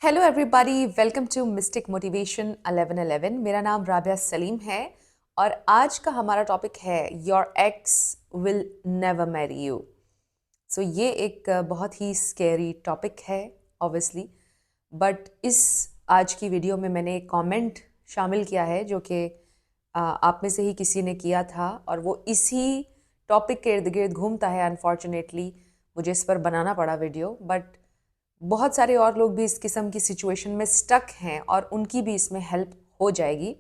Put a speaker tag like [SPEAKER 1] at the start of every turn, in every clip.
[SPEAKER 1] Hello everybody, welcome to mystic motivation 1111। मेरा नाम राबिया सलीम है और आज का हमारा टॉपिक है your ex will never marry you. So ये एक बहुत ही स्कैरी टॉपिक है ऑब्वियसली, बट इस आज की वीडियो में मैंने एक कमेंट शामिल किया है जो कि आप में से ही किसी ने किया था और वो इसी टॉपिक के इर्द गिर्द घूमता है। अनफॉर्चुनेटली मुझे इस पर बनाना पड़ा वीडियो, बट बहुत सारे और लोग भी इस किस्म की सिचुएशन में स्टक हैं और उनकी भी इसमें हेल्प हो जाएगी।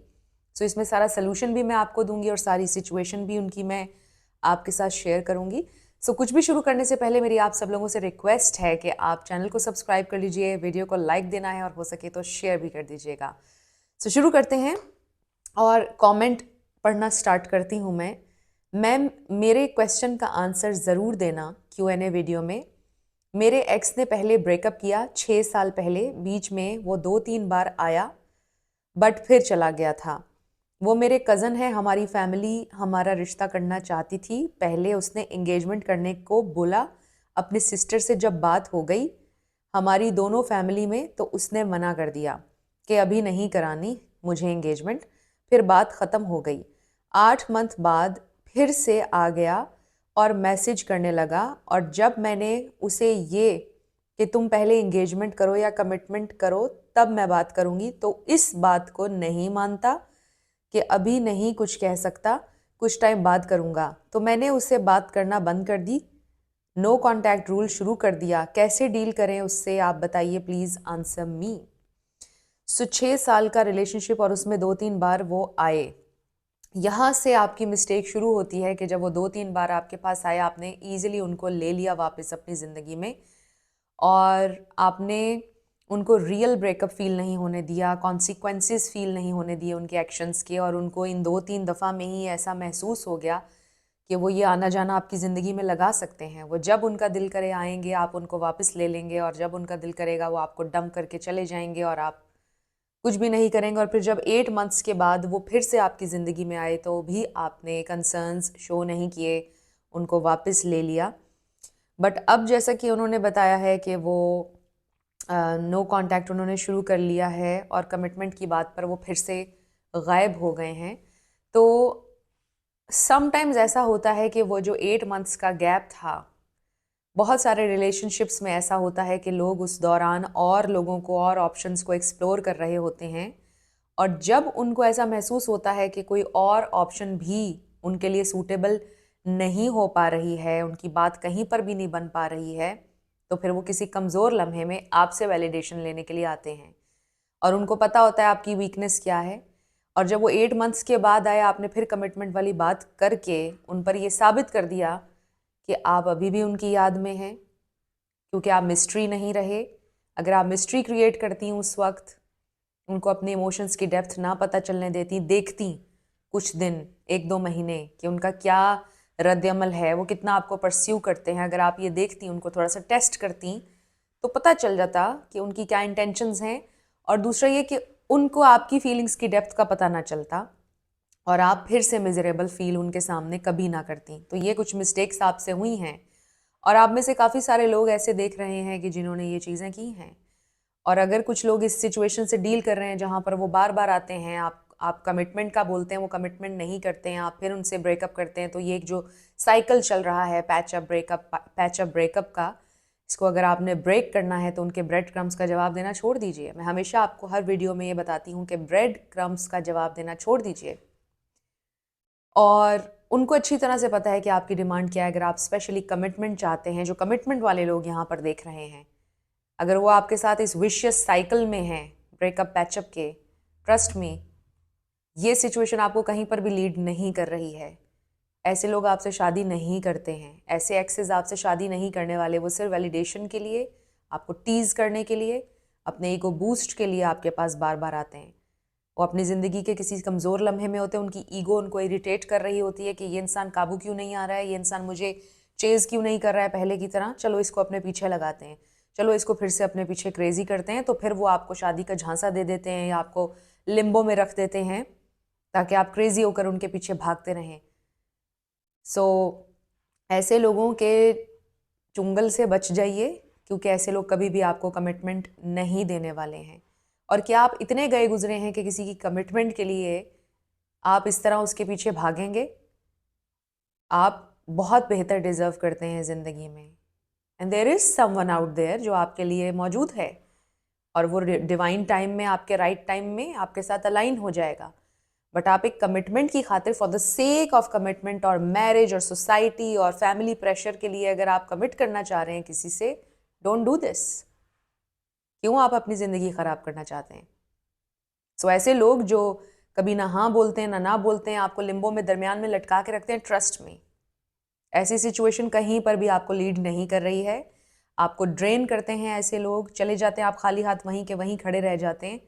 [SPEAKER 1] सो इसमें सारा सलूशन भी मैं आपको दूंगी और सारी सिचुएशन भी उनकी मैं आपके साथ शेयर करूंगी। सो कुछ भी शुरू करने से पहले मेरी आप सब लोगों से रिक्वेस्ट है कि आप चैनल को सब्सक्राइब कर लीजिए, वीडियो को लाइक देना है और हो सके तो शेयर भी कर दीजिएगा। सो शुरू करते हैं और कमेंट पढ़ना स्टार्ट करती हूँ मैं। मैम, मेरे क्वेश्चन का आंसर ज़रूर देना Q&A वीडियो में। मेरे एक्स ने पहले ब्रेकअप किया 6 साल पहले, बीच में वो 2-3 बार आया बट फिर चला गया था। वो मेरे कज़न है, हमारी फैमिली हमारा रिश्ता करना चाहती थी। पहले उसने एंगेजमेंट करने को बोला, अपनी सिस्टर से जब बात हो गई हमारी दोनों फैमिली में तो उसने मना कर दिया कि अभी नहीं करानी मुझे एंगेजमेंट। फिर बात ख़त्म हो गई। 8 मंथ बाद फिर से आ गया और मैसेज करने लगा, और जब मैंने उसे ये कि तुम पहले एंगेजमेंट करो या कमिटमेंट करो तब मैं बात करूँगी, तो इस बात को नहीं मानता कि अभी नहीं कुछ कह सकता, कुछ टाइम बाद करूँगा। तो मैंने उससे बात करना बंद कर दी, नो कॉन्टैक्ट रूल शुरू कर दिया। कैसे डील करें उससे, आप बताइए प्लीज़ आंसर मी। सो 6 साल का रिलेशनशिप और उसमें 2-3 बार वो आए। यहाँ से आपकी मिस्टेक शुरू होती है कि जब वो 2-3 बार आपके पास आए, आपने ईजिली उनको ले लिया वापस अपनी ज़िंदगी में और आपने उनको रियल ब्रेकअप फील नहीं होने दिया, कॉन्सिक्वेंसेस फील नहीं होने दिए उनके एक्शंस के, और उनको इन 2-3 दफ़ा में ही ऐसा महसूस हो गया कि वो ये आना जाना आपकी ज़िंदगी में लगा सकते हैं। वो जब उनका दिल करे आएंगे, आप उनको वापस ले लेंगे, और जब उनका दिल करेगा वो आपको डंप करके चले जाएंगे और आप कुछ भी नहीं करेंगे। और फिर जब 8 मंथ्स के बाद वो फिर से आपकी ज़िंदगी में आए तो भी आपने कंसर्न्स शो नहीं किए, उनको वापस ले लिया। बट अब जैसा कि उन्होंने बताया है कि वो नो कांटेक्ट उन्होंने शुरू कर लिया है और कमिटमेंट की बात पर वो फिर से गायब हो गए हैं। तो समटाइम्स ऐसा होता है कि वो जो 8 मंथ्स का गैप था, बहुत सारे रिलेशनशिप्स में ऐसा होता है कि लोग उस दौरान और लोगों को और ऑप्शंस को एक्सप्लोर कर रहे होते हैं, और जब उनको ऐसा महसूस होता है कि कोई और ऑप्शन भी उनके लिए सूटेबल नहीं हो पा रही है, उनकी बात कहीं पर भी नहीं बन पा रही है, तो फिर वो किसी कमज़ोर लम्हे में आपसे वैलिडेशन लेने के लिए आते हैं। और उनको पता होता है आपकी वीकनेस क्या है, और जब वो 8 मंथ्स के बाद आए, आपने फिर कमिटमेंट वाली बात करके उन पर ये साबित कर दिया कि आप अभी भी उनकी याद में हैं, क्योंकि आप मिस्ट्री नहीं रहे। अगर आप मिस्ट्री क्रिएट करती उस वक्त, उनको अपने इमोशंस की डेप्थ ना पता चलने देती, देखती कुछ दिन 1-2 महीने कि उनका क्या रद्द-ए-अमल है, वो कितना आपको परस्यू करते हैं, अगर आप ये देखती, उनको थोड़ा सा टेस्ट करती, तो पता चल जाता कि उनकी क्या इंटेंशंस हैं। और दूसरा ये कि उनको आपकी फीलिंग्स की डेप्थ का पता ना चलता और आप फिर से मिजरेबल फील उनके सामने कभी ना करती। तो ये कुछ मिस्टेक्स आपसे हुई हैं, और आप में से काफ़ी सारे लोग ऐसे देख रहे हैं कि जिन्होंने ये चीज़ें की हैं। और अगर कुछ लोग इस सिचुएशन से डील कर रहे हैं जहाँ पर वो बार बार आते हैं, आप कमिटमेंट का बोलते हैं, वो कमिटमेंट नहीं करते हैं, आप फिर उनसे ब्रेकअप करते हैं, तो ये एक जो साइकिल चल रहा है पैचअप ब्रेकअप का, इसको अगर आपने ब्रेक करना है तो उनके ब्रेड क्रम्स का जवाब देना छोड़ दीजिए। मैं हमेशा आपको हर वीडियो में ये बताती हूँ कि ब्रेड क्रम्स का जवाब देना छोड़ दीजिए, और उनको अच्छी तरह से पता है कि आपकी डिमांड क्या है। अगर आप स्पेशली कमिटमेंट चाहते हैं, जो कमिटमेंट वाले लोग यहाँ पर देख रहे हैं, अगर वो आपके साथ इस विशियस साइकिल में हैं ब्रेकअप पैचअप के, ट्रस्ट में ये सिचुएशन आपको कहीं पर भी लीड नहीं कर रही है। ऐसे लोग आपसे शादी नहीं करते हैं, ऐसे एक्सेस आपसे शादी नहीं करने वाले। वो सिर्फ वैलिडेशन के लिए, आपको टीज करने के लिए, अपने ईगो बूस्ट के लिए आपके पास बार बार आते हैं। वो अपनी ज़िंदगी के किसी कमज़ोर लम्हे में होते हैं, उनकी ईगो उनको इरिटेट कर रही होती है कि ये इंसान काबू क्यों नहीं आ रहा है, ये इंसान मुझे चेज़ क्यों नहीं कर रहा है पहले की तरह, चलो इसको अपने पीछे लगाते हैं, चलो इसको फिर से अपने पीछे क्रेजी करते हैं। तो फिर वो आपको शादी का झांसा दे देते हैं या आपको लिम्बो में रख देते हैं ताकि आप क्रेजी होकर उनके पीछे भागते रहें। सो ऐसे लोगों के चुंगल से बच जाइए, क्योंकि ऐसे लोग कभी भी आपको कमिटमेंट नहीं देने वाले हैं। और क्या आप इतने गए गुजरे हैं कि किसी की कमिटमेंट के लिए आप इस तरह उसके पीछे भागेंगे? आप बहुत बेहतर डिजर्व करते हैं ज़िंदगी में, and there is someone out there जो आपके लिए मौजूद है, और वो डिवाइन टाइम में, आपके राइट टाइम में आपके साथ अलाइन हो जाएगा। बट आप एक कमिटमेंट की खातिर, for the sake of commitment और मैरिज और सोसाइटी और फैमिली प्रेशर के लिए अगर आप कमिट करना चाह रहे हैं किसी से, डोंट डू दिस। क्यों आप अपनी ज़िंदगी ख़राब करना चाहते हैं? सो ऐसे लोग जो कभी ना हाँ बोलते हैं ना बोलते हैं, आपको लिम्बो में दरमियान में लटका के रखते हैं, ट्रस्ट में ऐसी सिचुएशन कहीं पर भी आपको लीड नहीं कर रही है। आपको ड्रेन करते हैं ऐसे लोग, चले जाते हैं आप खाली हाथ, वहीं के वहीं खड़े रह जाते हैं,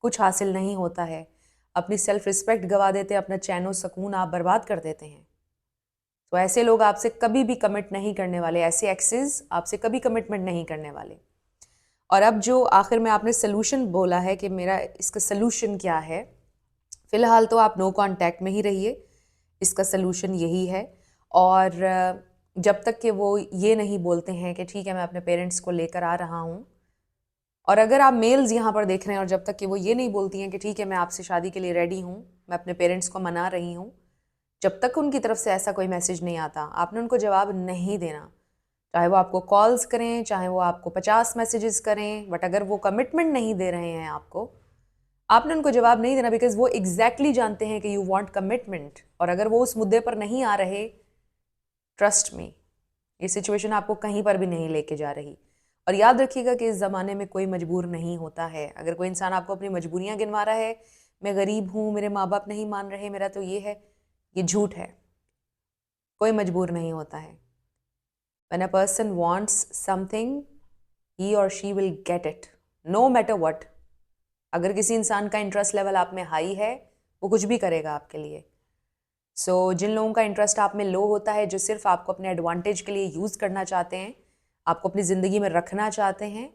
[SPEAKER 1] कुछ हासिल नहीं होता है, अपनी सेल्फ रिस्पेक्ट गवा देते हैं, अपना चैन और सुकून आप बर्बाद कर देते हैं। तो ऐसे लोग आपसे कभी भी कमिट नहीं करने वाले, ऐसे एक्सेस आपसे कभी कमिटमेंट नहीं करने वाले। और अब जो आखिर में आपने सोल्यूशन बोला है कि मेरा इसका सोल्यूशन क्या है, फ़िलहाल तो आप नो कांटेक्ट में ही रहिए, इसका सोल्यूशन यही है। और जब तक कि वो ये नहीं बोलते हैं कि ठीक है मैं अपने पेरेंट्स को लेकर आ रहा हूँ, और अगर आप मेल्स यहाँ पर देख रहे हैं और जब तक कि वो ये नहीं बोलती हैं कि ठीक है मैं आपसे शादी के लिए रेडी हूँ, मैं अपने पेरेंट्स को मना रही हूँ, जब तक उनकी तरफ से ऐसा कोई मैसेज नहीं आता, आपने उनको जवाब नहीं देना। चाहे वो आपको कॉल्स करें, चाहे वो आपको 50 मैसेजेस करें, बट अगर वो कमिटमेंट नहीं दे रहे हैं आपको, आपने उनको जवाब नहीं देना, बिकॉज वो एग्जैक्टली जानते हैं कि यू वांट कमिटमेंट। और अगर वो उस मुद्दे पर नहीं आ रहे, ट्रस्ट मी, ये सिचुएशन आपको कहीं पर भी नहीं लेके जा रही। और याद रखिएगा कि इस ज़माने में कोई मजबूर नहीं होता है। अगर कोई इंसान आपको अपनी मजबूरियां गिनवा रहा है, मैं गरीब हूँ, मेरे माँ बाप नहीं मान रहे, मेरा तो ये झूठ है। कोई मजबूर नहीं होता है। When a person wants something, he or she will get it, no matter what. अगर किसी इंसान का इंटरेस्ट लेवल आप में हाई है, वो कुछ भी करेगा आपके लिए। जिन लोगों का इंटरेस्ट आप में लो होता है, जो सिर्फ आपको अपने एडवांटेज के लिए यूज़ करना चाहते हैं, आपको अपनी ज़िंदगी में रखना चाहते हैं,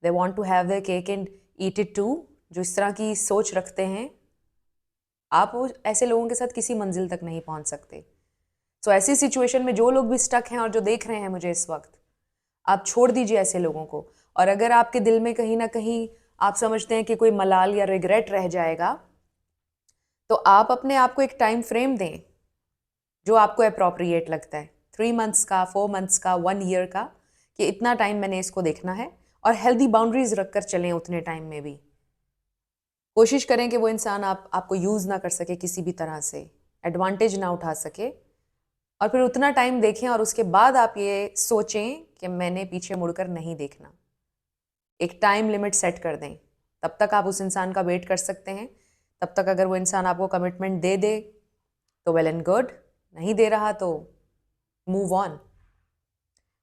[SPEAKER 1] they want to have the cake and eat it too, जो इस तरह की सोच रखते हैं, आप ऐसे लोगों के साथ किसी मंजिल तक नहीं पहुंच सकते। ऐसी सिचुएशन में जो लोग भी स्टक हैं और जो देख रहे हैं मुझे इस वक्त, आप छोड़ दीजिए ऐसे लोगों को। और अगर आपके दिल में कहीं ना कहीं आप समझते हैं कि कोई मलाल या रिग्रेट रह जाएगा, तो आप अपने आप को एक टाइम फ्रेम दें जो आपको अप्रोप्रिएट लगता है, 3 मंथ्स का, 4 मंथ्स का, 1 ईयर का, कि इतना टाइम मैंने इसको देखना है। और हेल्दी बाउंड्रीज रखकर चलें उतने टाइम में भी। कोशिश करें कि वो इंसान आपको यूज़ ना कर सके, किसी भी तरह से एडवांटेज ना उठा सके। और फिर उतना टाइम देखें और उसके बाद आप ये सोचें कि मैंने पीछे मुड़कर नहीं देखना। एक टाइम लिमिट सेट कर दें, तब तक आप उस इंसान का वेट कर सकते हैं। तब तक अगर वो इंसान आपको कमिटमेंट दे दे तो वेल एंड गुड, नहीं दे रहा तो move on.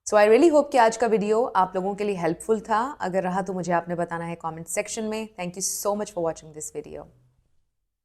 [SPEAKER 1] I really hope कि आज का वीडियो आप लोगों के लिए हेल्पफुल था। अगर रहा तो मुझे आपने बताना है कमेंट सेक्शन में। Thank you so much for watching this video.